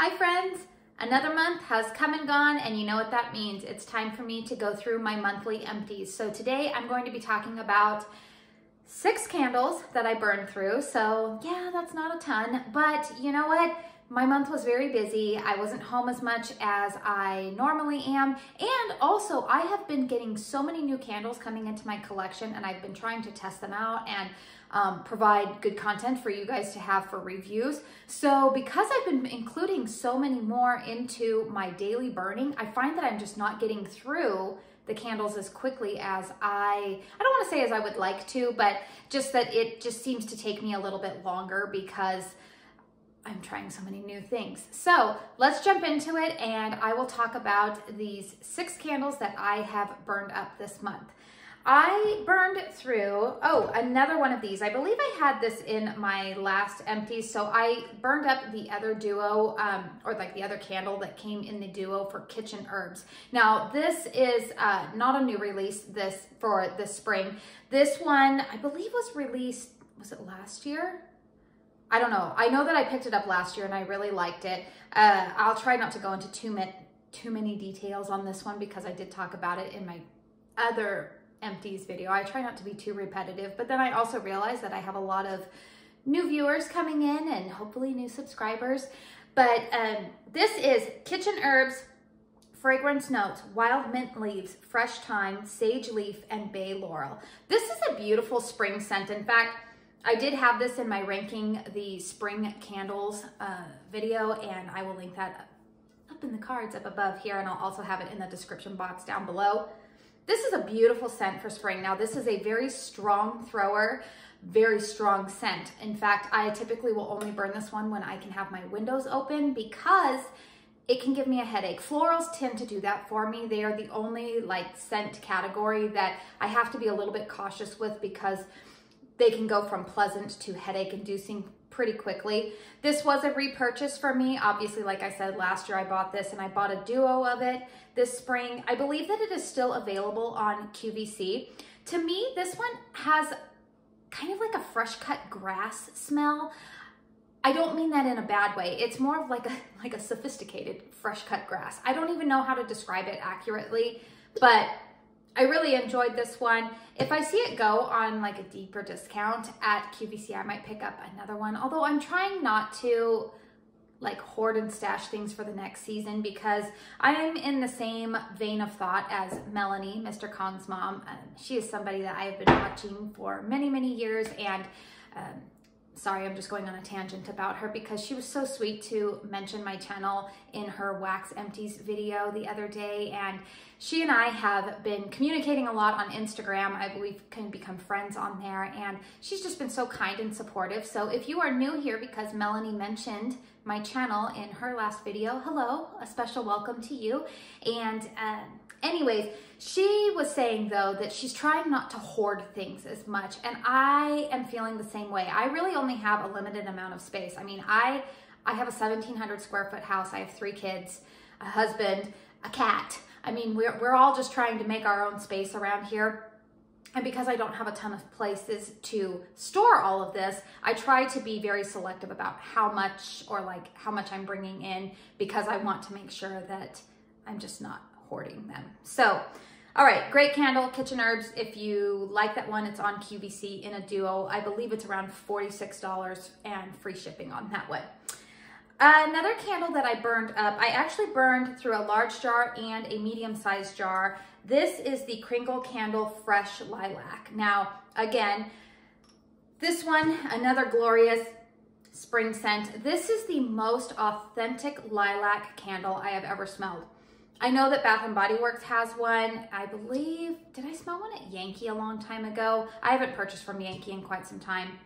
Hi friends, another month has come and gone, and you know what that means. It's time for me to go through my monthly empties. So today I'm going to be talking about 6 candles that I burned through. So yeah, that's not a ton, but you know what? My month was very busy. I wasn't home as much as I normally am. And also I have been getting so many new candles coming into my collection, and I've been trying to test them out and provide good content for you guys to have for reviews. So because I've been including so many more into my daily burning, I find that I'm just not getting through the candles as quickly as I don't want to say as I would like to, but just that it just seems to take me a little bit longer because I'm trying so many new things. So let's jump into it, and I will talk about these 6 candles that I have burned up this month. I burned through, another one of these. I believe I had this in my last empties. So I burned up the other duo, or like the other candle that came in the duo for Kitchen Herbs. Now this is not a new release for this spring. This one, I believe was released, was it last year? I don't know. I know that I picked it up last year and I really liked it. I'll try not to go into too many details on this one because I did talk about it in my other empties video. I try not to be too repetitive, but then I also realize that I have a lot of new viewers coming in and hopefully new subscribers. But this is Kitchen Herbs Fragrance Notes, Wild Mint Leaves, Fresh Thyme, Sage Leaf, and Bay Laurel. This is a beautiful spring scent. In fact, I did have this in my ranking the spring candles video, and I will link that up in the cards up above here, and I'll also have it in the description box down below. This is a beautiful scent for spring. Now this is a very strong thrower, very strong scent. In fact, I typically will only burn this one when I can have my windows open because it can give me a headache. Florals tend to do that for me. They are the only like scent category that I have to be a little bit cautious with because they can go from pleasant to headache inducing pretty quickly. This was a repurchase for me. Obviously, like I said, last year I bought this and I bought a duo of it this spring. I believe that it is still available on QVC. To me, this one has kind of like a fresh cut grass smell. I don't mean that in a bad way. It's more of like a sophisticated fresh cut grass. I don't even know how to describe it accurately, but I really enjoyed this one. If I see it go on like a deeper discount at QVC, I might pick up another one. Although I'm trying not to like hoard and stash things for the next season because I'm in the same vein of thought as Melanie, Mr. Kong's mom. She is somebody that I have been watching for many, many years, and sorry, I'm just going on a tangent about her because she was so sweet to mention my channel in her Wax Empties video the other day, and she and I have been communicating a lot on Instagram. We've kind of become friends on there, and she's just been so kind and supportive. So if you are new here because Melanie mentioned my channel in her last video, hello, a special welcome to you. And anyways, she was saying though that she's trying not to hoard things as much, and I am feeling the same way. I really only have a limited amount of space. I mean, I have a 1,700 square foot house. I have 3 kids, a husband, a cat. I mean, we're all just trying to make our own space around here. And because I don't have a ton of places to store all of this, I try to be very selective about how much I'm bringing in because I want to make sure that I'm just not hoarding them. So, all right, great candle, Kitchen Herbs. If you like that one, it's on QVC in a duo. I believe it's around $46 and free shipping on that one. Another candle that I burned up, I actually burned through a large jar and a medium-sized jar. This is the Kringle Candle Fresh Lilac. Now, again, this one, another glorious spring scent. This is the most authentic lilac candle I have ever smelled. I know that Bath & Body Works has one. I believe, did I smell one at Yankee a long time ago? I haven't purchased from Yankee in quite some time.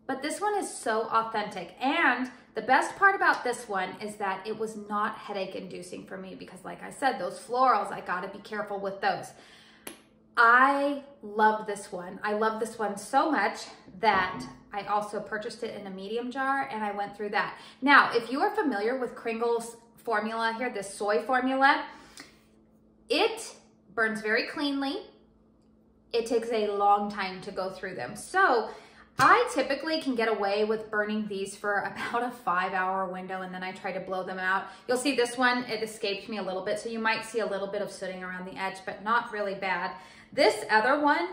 But this one is so authentic. And the best part about this one is that it was not headache inducing for me because like I said, those florals, I gotta be careful with those. I love this one. I love this one so much that I also purchased it in a medium jar and I went through that. Now, if you are familiar with Kringle's formula here, this soy formula, it burns very cleanly. It takes a long time to go through them. So I typically can get away with burning these for about a 5-hour window, and then I try to blow them out. You'll see this one, it escaped me a little bit, so you might see a little bit of sooting around the edge, but not really bad. This other one,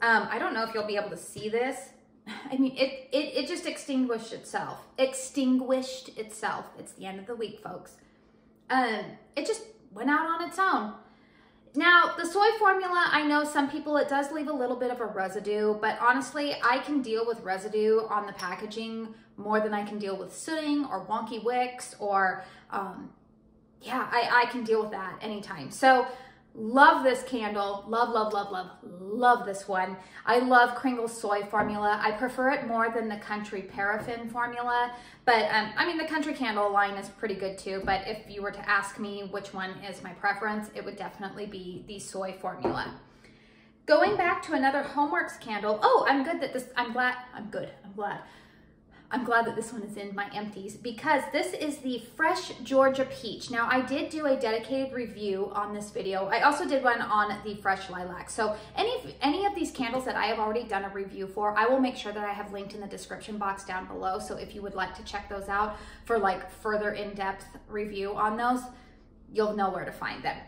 I don't know if you'll be able to see this. I mean, it just extinguished itself. Extinguished itself. It's the end of the week, folks. It just went out on its own. Now, the soy formula, I know some people, it does leave a little bit of a residue, but honestly, I can deal with residue on the packaging more than I can deal with sooting or wonky wicks or, yeah, I can deal with that anytime. So, love this candle. Love, love, love, love, love this one. I love Kringle's soy formula. I prefer it more than the Country paraffin formula, but I mean, the Country candle line is pretty good too, but if you were to ask me which one is my preference, it would definitely be the soy formula. Going back to another Homeworks candle. Oh, I'm glad that this one is in my empties, because this is the Fresh Georgia Peach. Now, I did do a dedicated review on this video. I also did one on the Fresh Lilac. So any of these candles that I have already done a review for, I will make sure that I have linked in the description box down below. So if you would like to check those out for like further in-depth review on those, you'll know where to find them.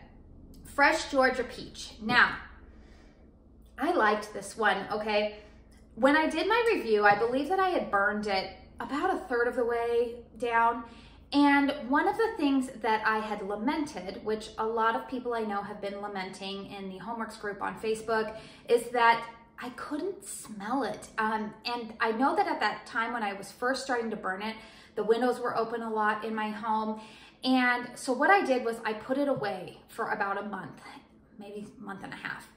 Fresh Georgia Peach. Now, I liked this one, okay? When I did my review, I believe that I had burned it about a third of the way down. And one of the things that I had lamented, which a lot of people I know have been lamenting in the Homeworks group on Facebook, is that I couldn't smell it. And I know that at that time when I was first starting to burn it, the windows were open a lot in my home. And so what I did was I put it away for about a month, maybe a month and a half.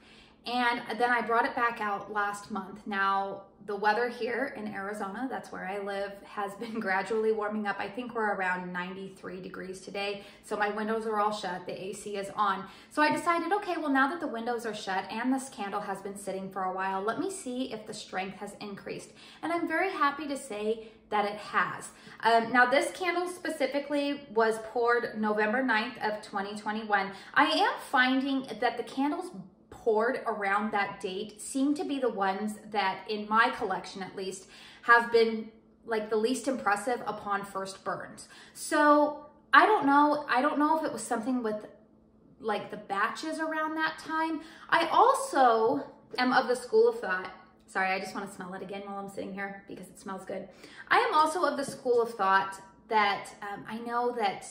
And then I brought it back out last month. Now, the weather here in Arizona, that's where I live, has been gradually warming up. I think we're around 93 degrees today. So my windows are all shut, the AC is on. So I decided, okay, well, now that the windows are shut and this candle has been sitting for a while, let me see if the strength has increased. And I'm very happy to say that it has. Now, this candle specifically was poured November 9th of 2021. I am finding that the candles poured around that date seem to be the ones that, in my collection at least, have been like the least impressive upon first burns. So I don't know if it was something with like the batches around that time. I also am of the school of thought, sorry, I just want to smell it again while I'm sitting here because it smells good. I am also of the school of thought that I know that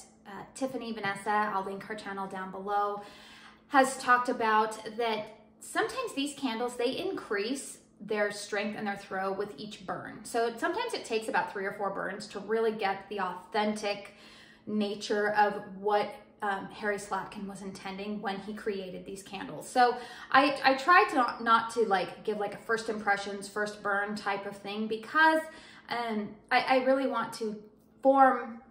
Tiffany Vanessa, I'll link her channel down below, has talked about that sometimes these candles, they increase their strength and their throw with each burn. So sometimes it takes about 3 or 4 burns to really get the authentic nature of what Harry Slatkin was intending when he created these candles. So I try to not to like give like a first impressions, first burn type of thing, because I really want to form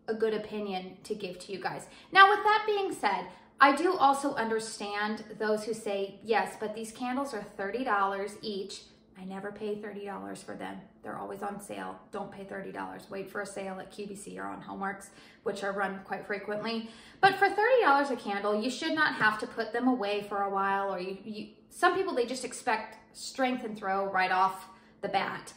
a good opinion to give to you guys. Now, with that being said, I do also understand those who say, yes, but these candles are $30 each. I never pay $30 for them. They're always on sale. Don't pay $30. Wait for a sale at QVC or on Homeworks, which are run quite frequently. But for $30 a candle, you should not have to put them away for a while, or some people, they just expect strength and throw right off the bat.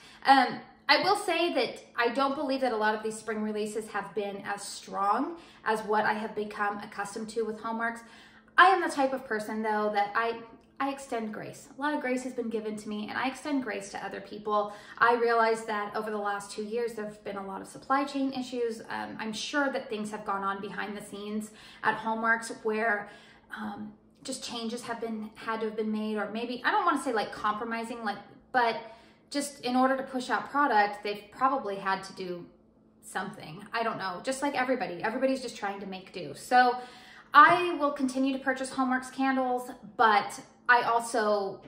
I will say that I don't believe that a lot of these spring releases have been as strong as what I have become accustomed to with Homeworks. I am the type of person, though, that I extend grace. A lot of grace has been given to me, and I extend grace to other people. I realize that over the last 2 years, there have been a lot of supply chain issues. I'm sure that things have gone on behind the scenes at Homeworks where just changes had to have been made, or maybe, I don't want to say like compromising, but just in order to push out product, they've probably had to do something. I don't know, just like everybody's just trying to make do. So I will continue to purchase Homeworks candles, but I also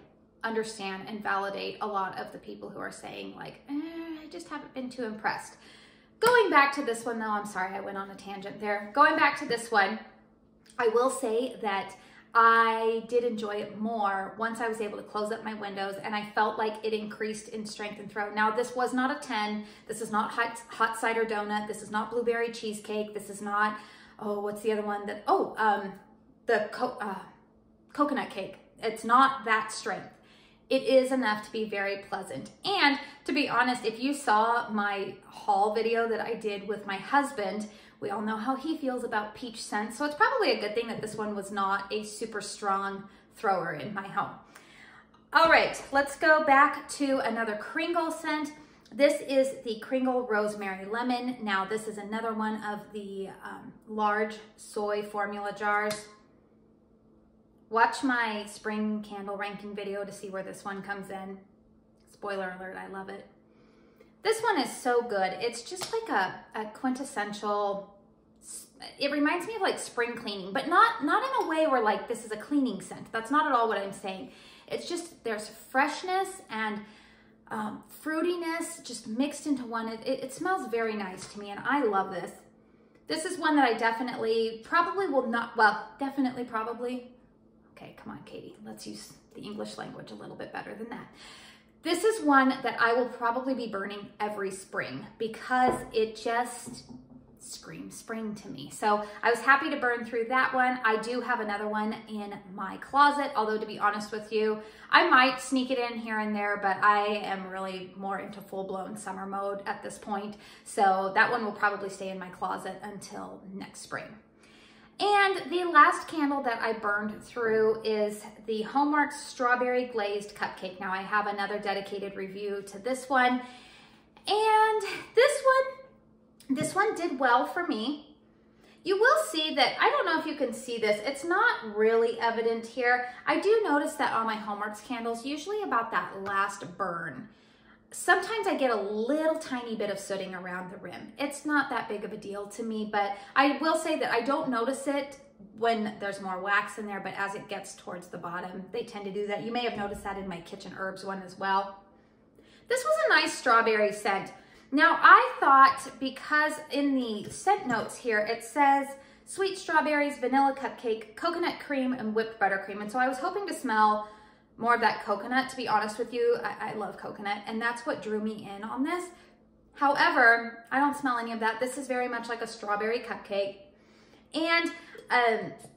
understand and validate a lot of the people who are saying like, I just haven't been too impressed. Going back to this one though, I'm sorry, I went on a tangent there. Going back to this one, I will say that I did enjoy it more once I was able to close up my windows, and I felt like it increased in strength and throw. Now, this was not a 10. This is not hot cider donut. This is not blueberry cheesecake. This is not, oh, what's the other one? The coconut cake. It's not that strength. it is enough to be very pleasant. And to be honest, if you saw my haul video that I did with my husband, we all know how he feels about peach scents. So it's probably a good thing that this one was not a super strong thrower in my home. All right, let's go back to another Kringle scent. This is the Kringle Rosemary Lemon. Now this is another one of the large soy formula jars. Watch my spring candle ranking video to see where this one comes in. Spoiler alert, I love it. This one is so good. It's just like a quintessential, it reminds me of like spring cleaning, but not in a way where like this is a cleaning scent. That's not at all what I'm saying. It's just, there's freshness and fruitiness just mixed into one. It smells very nice to me, and I love this. This is one that I definitely, probably will not, well, definitely, probably. Okay, come on, Katie, let's use the English language a little bit better than that. This is one that I will probably be burning every spring because it just screams spring to me. So I was happy to burn through that one. I do have another one in my closet, although to be honest with you, I might sneak it in here and there, but I am really more into full-blown summer mode at this point. So that one will probably stay in my closet until next spring. And the last candle that I burned through is the Hallmark Strawberry Glazed Cupcake. Now I have another dedicated review to this one. And this one did well for me. You will see that, I don't know if you can see this, it's not really evident here. I do notice that on my Hallmarks candles, usually about that last burn, sometimes I get a little tiny bit of sooting around the rim. It's not that big of a deal to me, but I will say that I don't notice it when there's more wax in there, but as it gets towards the bottom, they tend to do that. You may have noticed that in my Kitchen Herbs one as well. This was a nice strawberry scent. Now I thought, because in the scent notes here, it says sweet strawberries, vanilla cupcake, coconut cream, and whipped buttercream. And so I was hoping to smell more of that coconut. To be honest with you, I love coconut, and that's what drew me in on this. However, I don't smell any of that. This is very much like a strawberry cupcake. And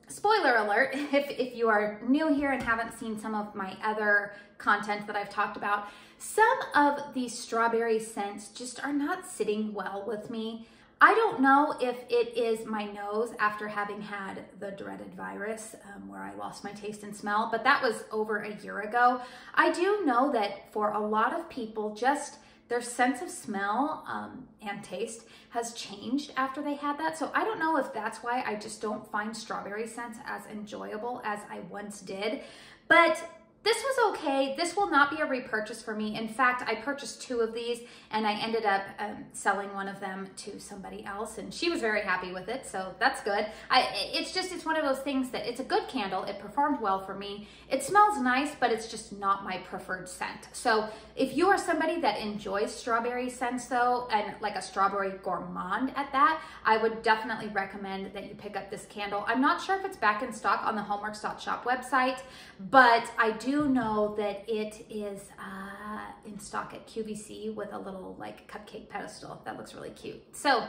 spoiler alert, if you are new here and haven't seen some of my other content that I've talked about, some of these strawberry scents just are not sitting well with me. I don't know if it is my nose after having had the dreaded virus where I lost my taste and smell, but that was over a year ago. I do know that for a lot of people, just their sense of smell and taste has changed after they had that. So I don't know if that's why I just don't find strawberry scents as enjoyable as I once did, but this was okay. This will not be a repurchase for me. In fact, I purchased 2 of these and I ended up selling one of them to somebody else, and she was very happy with it, so that's good. It's one of those things that it's a good candle. It performed well for me. It smells nice, but it's just not my preferred scent. So if you are somebody that enjoys strawberry scents though, and like a strawberry gourmand at that, I would definitely recommend that you pick up this candle. I'm not sure if it's back in stock on the Hallmarks.shop website, but I do know that it is in stock at QVC with a little like cupcake pedestal. That looks really cute. So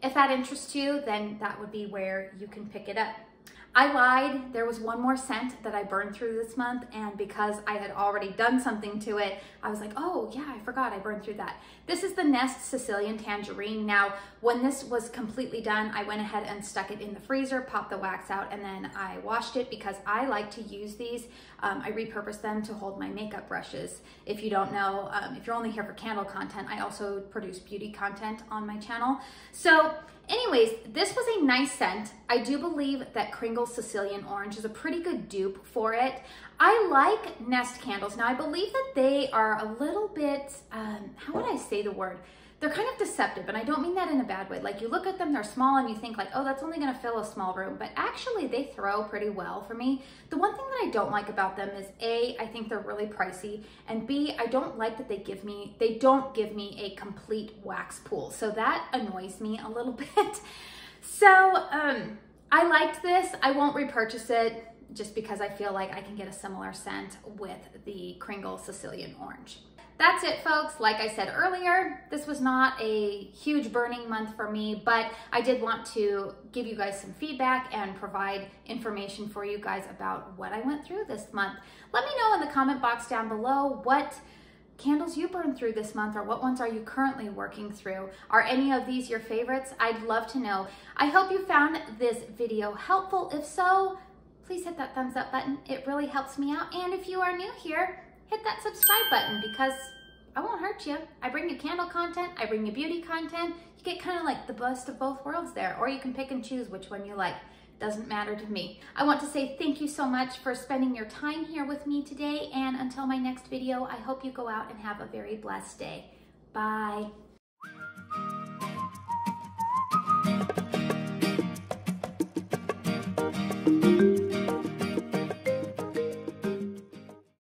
if that interests you, then that would be where you can pick it up. I lied. There was one more scent that I burned through this month, and because I had already done something to it, I was like, oh yeah, I forgot I burned through that. This is the Nest Sicilian Tangerine. Now, when this was completely done, I went ahead and stuck it in the freezer, popped the wax out, and then I washed it because I like to use these. I repurpose them to hold my makeup brushes. If you don't know, if you're only here for candle content, I also produce beauty content on my channel. So anyways, this was a nice scent. I do believe that Kringle Sicilian Orange is a pretty good dupe for it. I like Nest candles. Now, I believe that they are a little bit, how would I say the word? They're kind of deceptive, and I don't mean that in a bad way. Like, you look at them, they're small, and you think like, oh, that's only gonna fill a small room, but actually they throw pretty well for me. The one thing that I don't like about them is A, I think they're really pricey, and B, I don't like that they don't give me a complete wax pool. So that annoys me a little bit. So I liked this. I won't repurchase it just because I feel like I can get a similar scent with the Kringle Sicilian Orange. that's it, folks. Like I said earlier, this was not a huge burning month for me, but I did want to give you guys some feedback and provide information for you guys about what I went through this month. Let me know in the comment box down below what candles you burned through this month, or what ones are you currently working through. Are any of these your favorites? I'd love to know. I hope you found this video helpful. If so, please hit that thumbs up button. It really helps me out. And if you are new here, hit that subscribe button, because I won't hurt you. I bring you candle content, I bring you beauty content. You get kind of like the best of both worlds there, or you can pick and choose which one you like. Doesn't matter to me. I want to say thank you so much for spending your time here with me today, and until my next video, I hope you go out and have a very blessed day. Bye.